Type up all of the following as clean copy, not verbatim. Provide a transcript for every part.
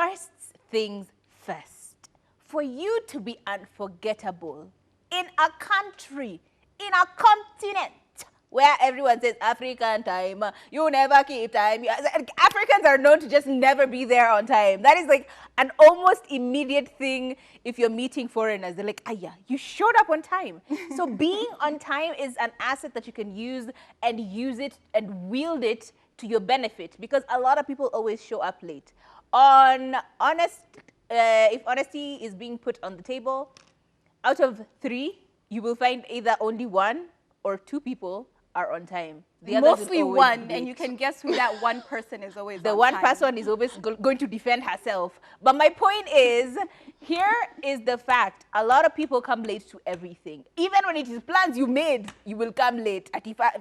First things first. For you to be unforgettable in a country, in a continent where everyone says African time, you never keep time. Africans are known to just never be there on time. That is like an almost immediate thing if you're meeting foreigners. They're like, yeah, you showed up on time. So being on time is an asset that you can use it and wield it to your benefit, because a lot of people always show up late. If honesty is being put on the table, out of 3, you will find either only 1 or 2 people are on time. The Mostly 1, and you can guess who that one person is always. The one person is always going to defend herself. But my point is, here is the fact: a lot of people come late to everything. Even when it is plans you made, you will come late.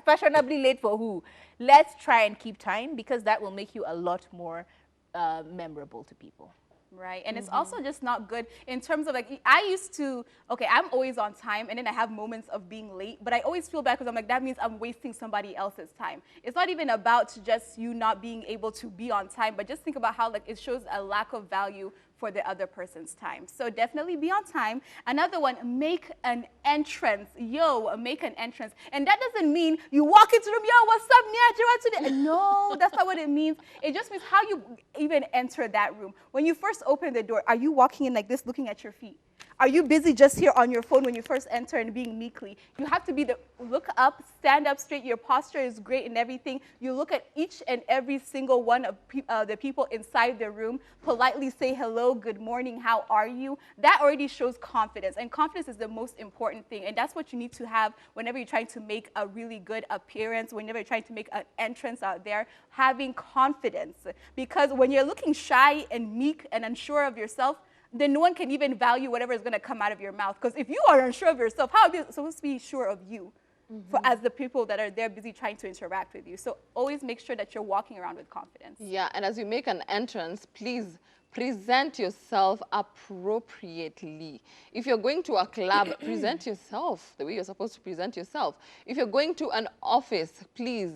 Fashionably late for who? Let's try and keep time, because that will make you a lot more memorable to people. Right, and it's also just not good in terms of like, I used to, okay, I'm always on time, and then I have moments of being late, but I always feel bad because I'm like, that means I'm wasting somebody else's time. It's not even about just you not being able to be on time, but just think about how like it shows a lack of value for the other person's time. So definitely be on time. Another one, make an entrance. Yo, make an entrance. And that doesn't mean you walk into the room, yo, what's up, Nia? No, that's not what it means. It just means how you even enter that room. When you first open the door, are you walking in like this, looking at your feet? Are you busy just here on your phone when you first enter and being meekly? You have to be look up, stand up straight. Your posture is great and everything. You look at each and every single one of the people inside the room, politely say hello, good morning, how are you? That already shows confidence, and confidence is the most important thing, and that's what you need to have whenever you're trying to make a really good appearance, whenever you're trying to make an entrance out there, having confidence. Because when you're looking shy and meek and unsure of yourself, then no one can even value whatever is going to come out of your mouth. Because if you are unsure of yourself, how are you supposed to be sure of you as the people that are there busy trying to interact with you? So always make sure that you're walking around with confidence. Yeah, and as you make an entrance, please present yourself appropriately. If you're going to a club, present yourself the way you're supposed to present yourself. If you're going to an office, please,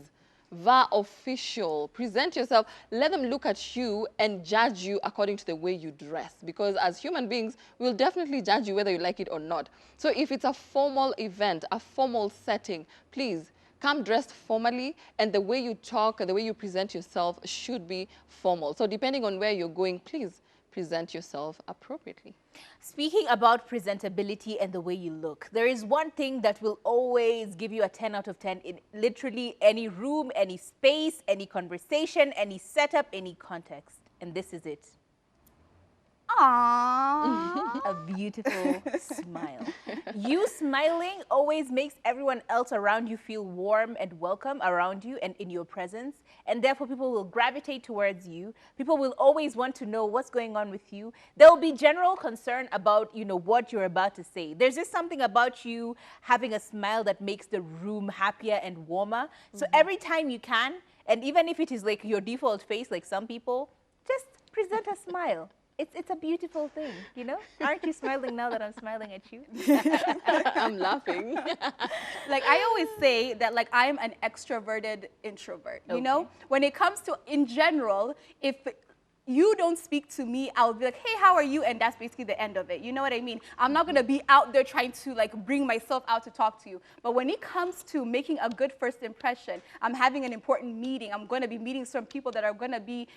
official. Present yourself. Let them look at you and judge you according to the way you dress. Because as human beings, we'll definitely judge you whether you like it or not. So if it's a formal event, a formal setting, please come dressed formally, and the way you talk, the way you present yourself should be formal. So depending on where you're going, please present yourself appropriately. Speaking about presentability and the way you look, there is one thing that will always give you a 10 out of 10 in literally any room, any space, any conversation, any setup, any context. And this is it. Aww. A beautiful smile. You smiling always makes everyone else around you feel warm and welcome around you and in your presence. And therefore, people will gravitate towards you. People will always want to know what's going on with you. There will be general concern about, what you're about to say. There's just something about you having a smile that makes the room happier and warmer. So every time you can, and even if it is like your default face, like some people, just present a smile. It's a beautiful thing, Aren't you smiling now that I'm smiling at you? I'm laughing. Like I always say that like I'm an extroverted introvert, When it comes to, in general, if you don't speak to me, I'll be like, hey, how are you? And that's basically the end of it. You know what I mean? I'm not going to be out there trying to like bring myself out to talk to you. But when it comes to making a good first impression, I'm having an important meeting. I'm going to be meeting some people that are going to be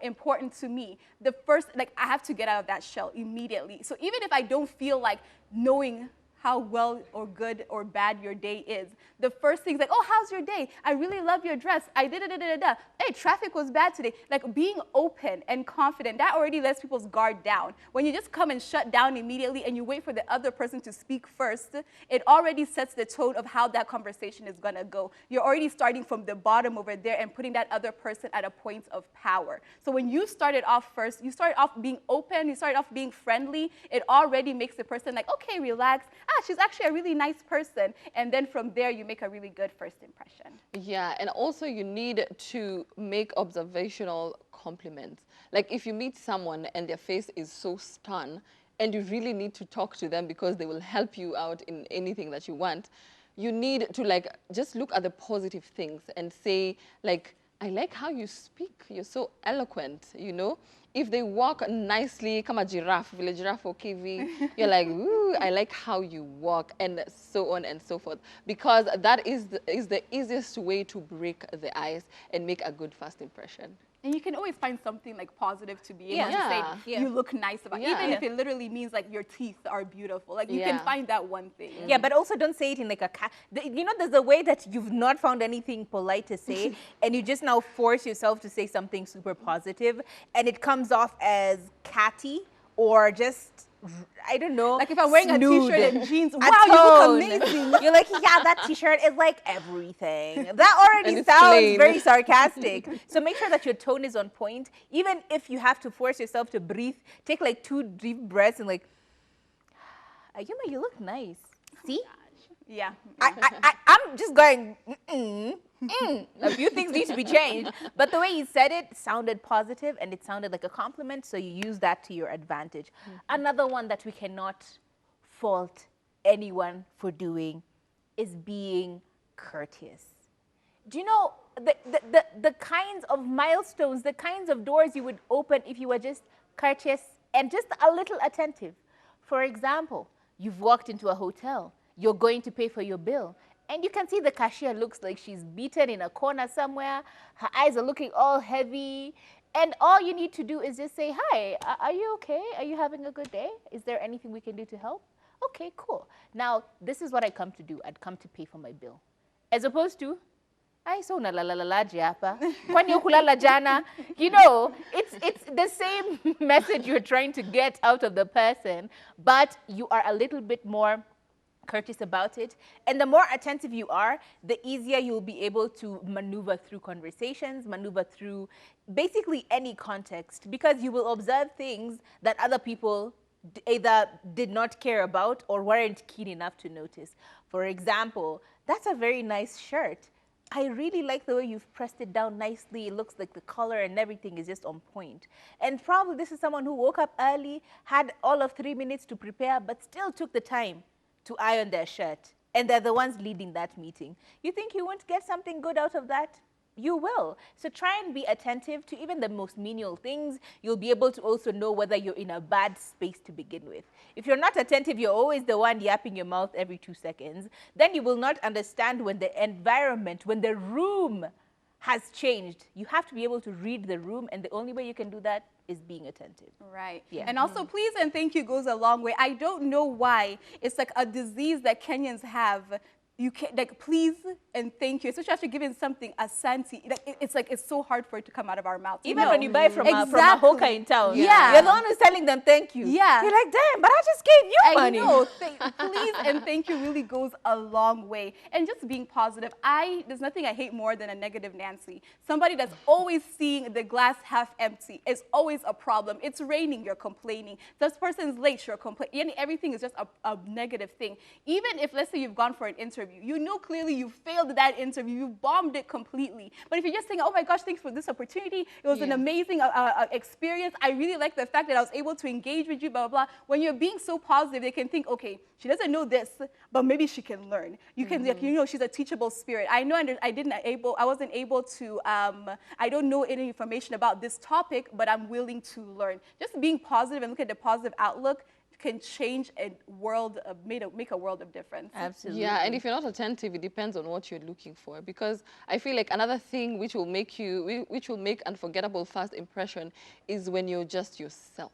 important to me. The first, I have to get out of that shell immediately. So even if I don't feel like knowing how well or good or bad your day is, the first thing is like, oh, how's your day? I really love your dress. I did it. Hey, traffic was bad today. Like being open and confident, that already lets people's guard down. When you just come and shut down immediately and you wait for the other person to speak first, it already sets the tone of how that conversation is gonna go. You're already starting from the bottom over there and putting that other person at a point of power. So when you started off first, you started off being open, you started off being friendly, it already makes the person like, okay, relax. She's actually a really nice person. And then from there, you make a really good first impression. Yeah, and also you need to make observational compliments. Like if you meet someone and their face is so stern and you really need to talk to them because they will help you out in anything that you want, you need to just look at the positive things and say I like how you speak. You're so eloquent, if they walk nicely, come a giraffe, vile giraffe or kiwi, you're like, ooh, I like how you walk, and so on and so forth. Because that is the easiest way to break the ice and make a good first impression. And you can always find something like positive to be able to Yeah. say you look nice about, Yeah. even if it literally means like your teeth are beautiful. Like you can find that one thing. Yeah, but also don't say it in like a you know, there's a way that you've not found anything polite to say, and you just now force yourself to say something super positive, and it comes off as catty or just, I don't know. Like if I'm wearing snood. a t-shirt and jeans, A wow, you tone. look amazing. You're like, yeah, that t-shirt is like everything. That already And it's sounds plain. very sarcastic. So make sure that your tone is on point. Even if you have to force yourself to breathe, take like 2 deep breaths and like, Ayuma, you look nice. See? Yeah. I'm just going, a few things need to be changed. But the way you said it sounded positive and it sounded like a compliment, so you use that to your advantage. Another one that we cannot fault anyone for doing is being courteous. Do you know the kinds of milestones, the kinds of doors you would open if you were just courteous and just a little attentive? For example, you've walked into a hotel, you're going to pay for your bill, and you can see the cashier looks like she's beaten in a corner somewhere. Her eyes are looking all heavy. And all you need to do is just say, hi, are you okay? Are you having a good day? Is there anything we can do to help? Okay, cool. Now, this is what I come to do. I'd come to pay for my bill. As opposed to, ay, so nalalalaji hapa. Kwani ukulala jana? You know, it's the same message you're trying to get out of the person, but you are a little bit more courteous about it. And the more attentive you are, the easier you'll be able to maneuver through conversations, maneuver through basically any context, because you will observe things that other people either did not care about or weren't keen enough to notice. For example, that's a very nice shirt. I really like the way you've pressed it down nicely. It looks like the color and everything is just on point. And probably this is someone who woke up early, had all of 3 minutes to prepare, but still took the time to iron their shirt. And they're the ones leading that meeting. You think you won't get something good out of that? You will. So try and be attentive to even the most menial things. You'll be able to also know whether you're in a bad space to begin with. If you're not attentive, you're always the one yapping your mouth every 2 seconds. Then you will not understand when the environment, when the room has changed. You have to be able to read the room, and the only way you can do that is being attentive. Right. Yeah. And also, please and thank you goes a long way. I don't know why it's like a disease that Kenyans have. You can like please and thank you, especially after giving something a santi. Like it's like it's so hard for it to come out of our mouths. Even when you buy from a hoka in town, yeah, you're the one who's telling them thank you. Yeah, you're like, damn, but I just gave you money. I know. Please and thank you really goes a long way. And just being positive. There's nothing I hate more than a negative Nancy. Somebody that's always seeing the glass half empty is always a problem. It's raining, you're complaining. This person's late, you're complaining. Everything is just a negative thing. Even if, let's say, you've gone for an interview. You know clearly you failed that interview. You bombed it completely. But if you're just saying, oh my gosh, thanks for this opportunity. It was an amazing experience. I really like the fact that I was able to engage with you, blah, blah, blah. When you're being so positive, they can think, okay, she doesn't know this, but maybe she can learn. You can, like, you know, she's a teachable spirit. I know I wasn't able to, I don't know any information about this topic, but I'm willing to learn. Just being positive and look at the positive outlook can change a world, make a world of difference. Absolutely. Yeah, and if you're not attentive, it depends on what you're looking for. Because I feel like another thing which will make unforgettable first impression is when you're just yourself.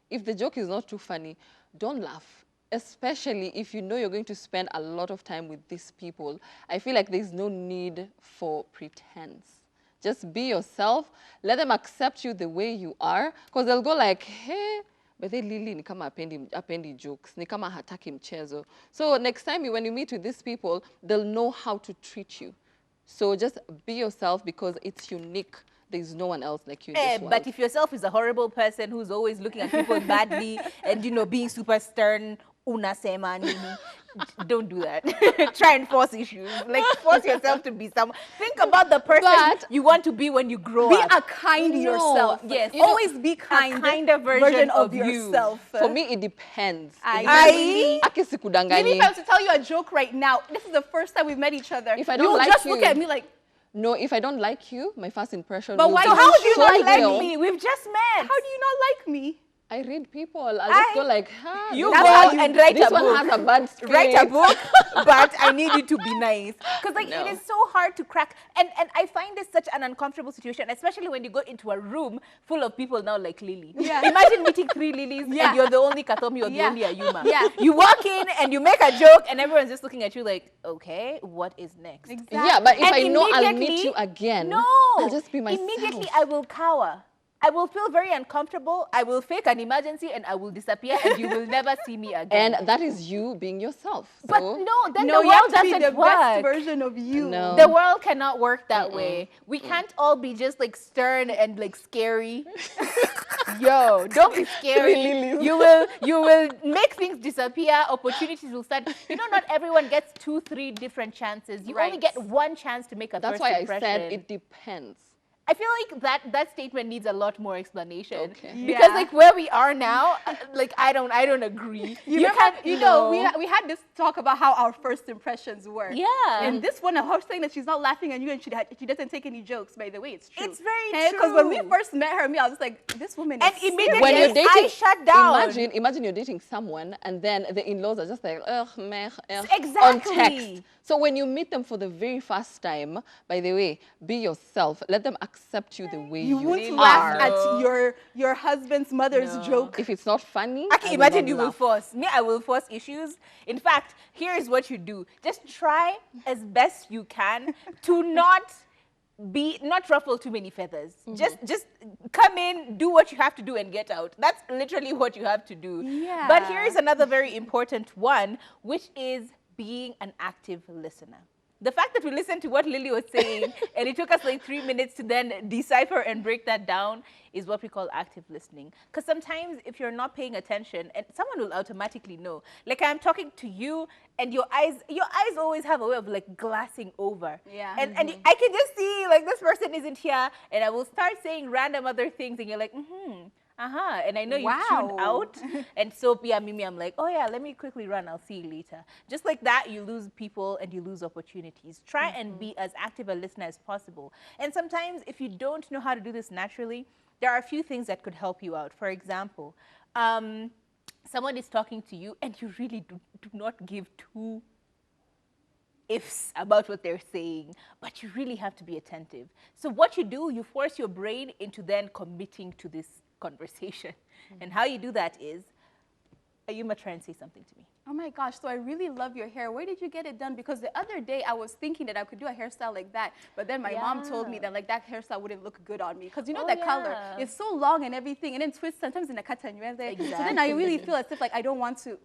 If the joke is not too funny, don't laugh. Especially if you know you're going to spend a lot of time with these people. I feel like there's no need for pretense. Just be yourself. Let them accept you the way you are. Because they'll go like, hey, but they Lily ni kama apendi jokes, ni kama hataki mchezo. So next time when you meet with these people, they'll know how to treat you. So just be yourself because it's unique. There's no one else like you in this world. But if yourself is a horrible person who's always looking at people badly and, you know, being super stern, unasema nini, don't do that. Try and force issues. Like, force yourself to be someone. Think about the person you want to be when you grow up. Be a kind yourself. Yes. Always be kind. A kinder version of yourself. For me, it depends. Maybe Sikudangani. if I was to tell you a joke right now, this is the first time we've met each other. If I don't you'll like just you, look at me like, No, if I don't like you, my first impression But will why be So how do you so not like real. me? We've just met. How do you not like me? I read people. I'll just go like, You this go one- and write this a one book. has a bad spirit. Write a book, but I need you to be nice. Because like No. it is so hard to crack. And I find this such an uncomfortable situation, especially when you go into a room full of people now like Lily. Yeah. Imagine meeting 3 Lilies Yeah. and you're the only Katomi or the Yeah. only Ayuma. Yeah. You walk in and you make a joke and everyone's just looking at you like, okay, what is next? Exactly. Yeah, but if And I know I'll meet immediately- you again, No. I'll just be myself. Immediately I will cower. I will feel very uncomfortable. I will fake an emergency and I will disappear and you will never see me again. And that is you being yourself. So But no, then No, the you have world to be doesn't the best work. version of you. No. The world cannot work that way. We can't all be just like stern and like scary. Yo, don't be scary. Lilies. You will make things disappear. Opportunities will start. You know, not everyone gets 2, 3 different chances. You only Right. get one chance to make a that's first why I impression. said it depends. I feel like that statement needs a lot more explanation. Okay. Because Yeah. like where we are now, like I don't agree. You know, we had this talk about how our first impressions were. Yeah. And this one, her saying that she's not laughing at you and she doesn't take any jokes. By the way, it's true. It's very Because when we true. first met her, I was just like, this woman And is immediately When you're I dating, shut down. imagine you're dating someone and then the in-laws are just like, ugh, meh, on Exactly. text. So when you meet them for the very first time, by the way, be yourself. Let them accept you the way you you, won't are. laugh at your husband's mother's No. joke. If it's not funny, I can will imagine not you will laugh. force. Me, I will force issues. In fact, here's what you do. Just try as best you can to not ruffle too many feathers. Just come in, do what you have to do and get out. That's literally what you have to do. Yeah. But here is another very important one, which is being an active listener. The fact that we listened to what Lily was saying and it took us like 3 minutes to then decipher and break that down is what we call active listening. Because sometimes if you're not paying attention, and someone will automatically know. Like I'm talking to you and your eyes always have a way of like glassing over. Yeah. And I can just see like this person isn't here and I will start saying random other things and you're like, and I know you tuned Wow. out. And so, yeah, Mimi, I'm like, oh, yeah, let me quickly run. I'll see you later. Just like that, you lose people and you lose opportunities. Try and be as active a listener as possible. And sometimes, if you don't know how to do this naturally, there are a few things that could help you out. For example, someone is talking to you and you really do not give two ifs about what they're saying, but you really have to be attentive. So what you do, you force your brain into then committing to this conversation. And how you do that is, Ayuma, try and say something to me. Oh my gosh, so I really love your hair. Where did you get it done? Because the other day I was thinking that I could do a hairstyle like that, but then my mom told me that like that hairstyle wouldn't look good on me. Because you know that color, it's so long and everything, and then twists sometimes in a katanueze. So then I really feel as if like I don't want to.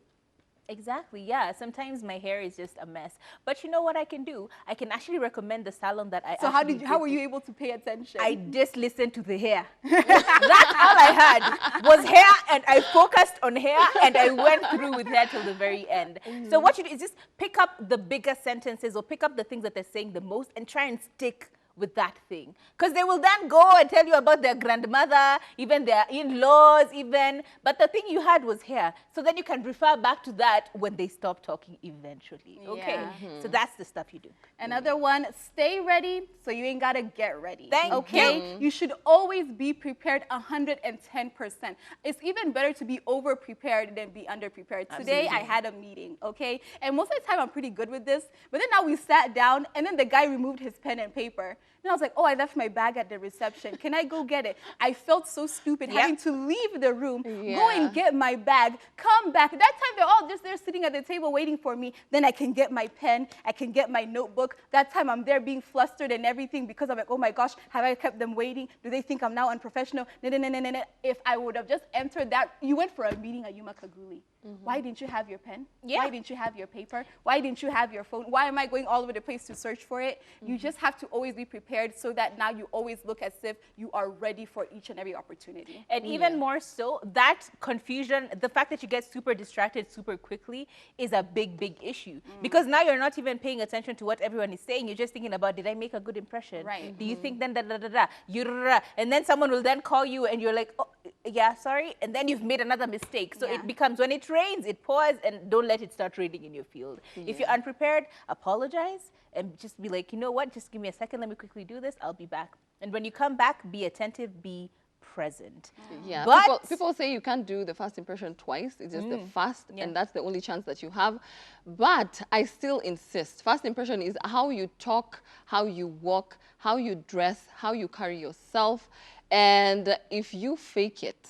Exactly, yeah. Sometimes my hair is just a mess. But you know what I can do? I can actually recommend the salon that I So how were you able to pay attention? I just listened to the hair. That's all I had was hair, and I focused on hair, and I went through with hair till the very end. So what you do is just pick up the bigger sentences or pick up the things that they're saying the most and try and stick with that thing. Because they will then go and tell you about their grandmother, even their in-laws even. But the thing you had was hair. So then you can refer back to that when they stop talking eventually. Okay? Yeah. So that's the stuff you do. Another one, stay ready so you ain't gotta get ready. Thank okay? You should always be prepared 110%. It's even better to be over prepared than be under prepared. Today I had a meeting, okay? And most of the time I'm pretty good with this, but then now we sat down and then the guy removed his pen and paper. And I was like, oh, I left my bag at the reception. Can I go get it? I felt so stupid having to leave the room, go and get my bag, come back. That time they're all just there sitting at the table waiting for me. Then I can get my pen, I can get my notebook. That time I'm there being flustered and everything because I'm like, oh my gosh, have I kept them waiting? Do they think I'm now unprofessional? No. If I would have just entered that, you went for a meeting at Yuma Kaguli. Why didn't you have your pen? Why didn't you have your paper? Why didn't you have your phone? Why am I going all over the place to search for it? You just have to always be prepared so that now you always look as if you are ready for each and every opportunity. And even more so, that confusion, the fact that you get super distracted super quickly is a big, big issue. Because now you're not even paying attention to what everyone is saying. You're just thinking about, did I make a good impression? Right. Do you think then and then someone will then call you and you're like, oh, yeah, sorry. And then you've made another mistake. So it becomes, when it rains, it pours, and don't let it start raining in your field. If you're unprepared, apologize. and just be like, you know what, just give me a second, let me quickly do this, I'll be back. And when you come back, be attentive, be present. Yeah, But people say you can't do the first impression twice. It's just the first, Yeah. and that's the only chance that you have. But I still insist. First impression is how you talk, how you walk, how you dress, how you carry yourself. And if you fake it,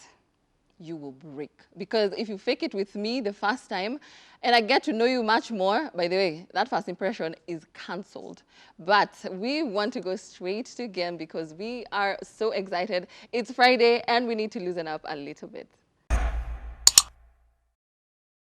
you will break. Because if you fake it with me the first time, and I get to know you much more, by the way, that first impression is cancelled. But we want to go straight to game because we are so excited. It's Friday and we need to loosen up a little bit.